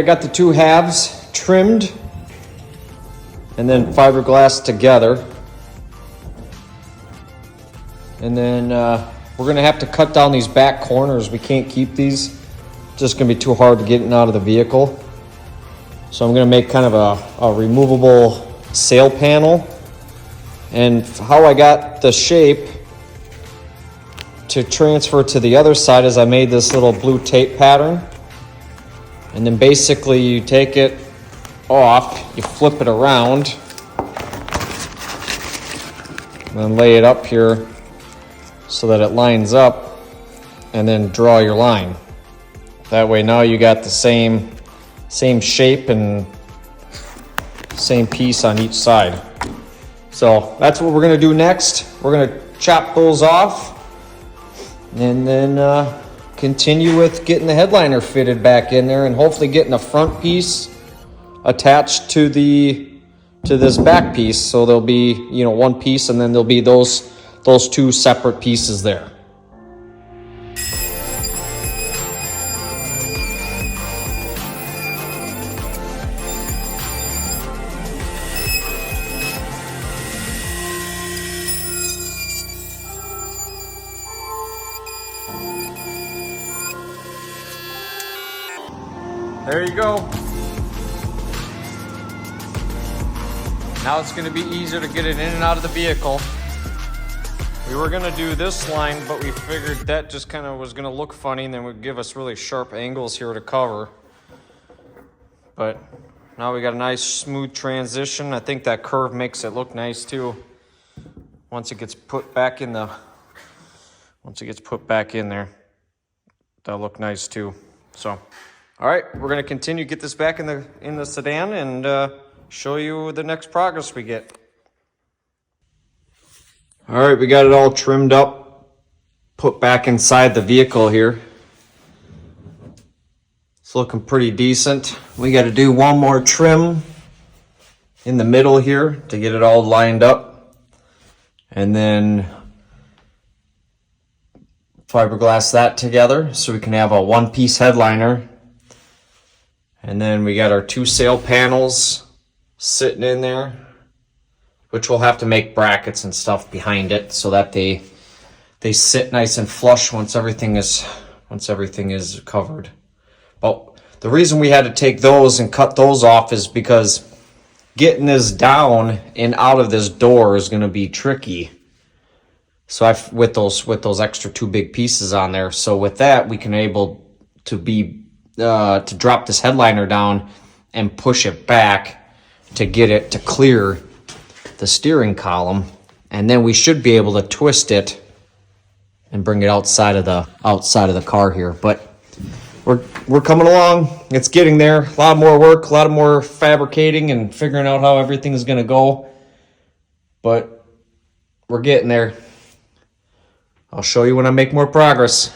I got the two halves trimmed and then fiberglass together. And then we're gonna have to cut down these back corners. We can't keep these. It's just gonna be too hard to get in and out of the vehicle. So I'm gonna make kind of a removable sail panel. And how I got the shape to transfer to the other side is I made this little blue tape pattern. And then basically you take it off, you flip it around, and then lay it up here so that it lines up, and then draw your line. That way now you got the same shape and same piece on each side. So that's what we're gonna do next. We're gonna chop those off and then continue with getting the headliner fitted back in there and hopefully getting a front piece attached to this back piece. So there'll be, you know, one piece and then there'll be those two separate pieces there. There you go. Now it's going to be easier to get it in and out of the vehicle. We were going to do this line, but we figured that just kind of was going to look funny and then would give us really sharp angles here to cover. But now we got a nice smooth transition. I think that curve makes it look nice too. Once it gets put back in there, that'll look nice too. So, all right, we're going to continue to get this back in the sedan and show you the next progress we get. All right, we got it all trimmed up, put back inside the vehicle here. It's looking pretty decent. We got to do one more trim in the middle here to get it all lined up. And then fiberglass that together so we can have a one-piece headliner. And then we got our two sail panels sitting in there, which we'll have to make brackets and stuff behind it so that they sit nice and flush once everything is covered. But the reason we had to take those and cut those off is because getting this down and out of this door is going to be tricky. So with those extra two big pieces on there. So with that, we can able to drop this headliner down and push it back to get it to clear the steering column, and then we should be able to twist it and bring it outside of the car here. But we're coming along. It's getting there. A lot more work, a lot more fabricating and figuring out how everything is going to go. But we're getting there. I'll show you when I make more progress.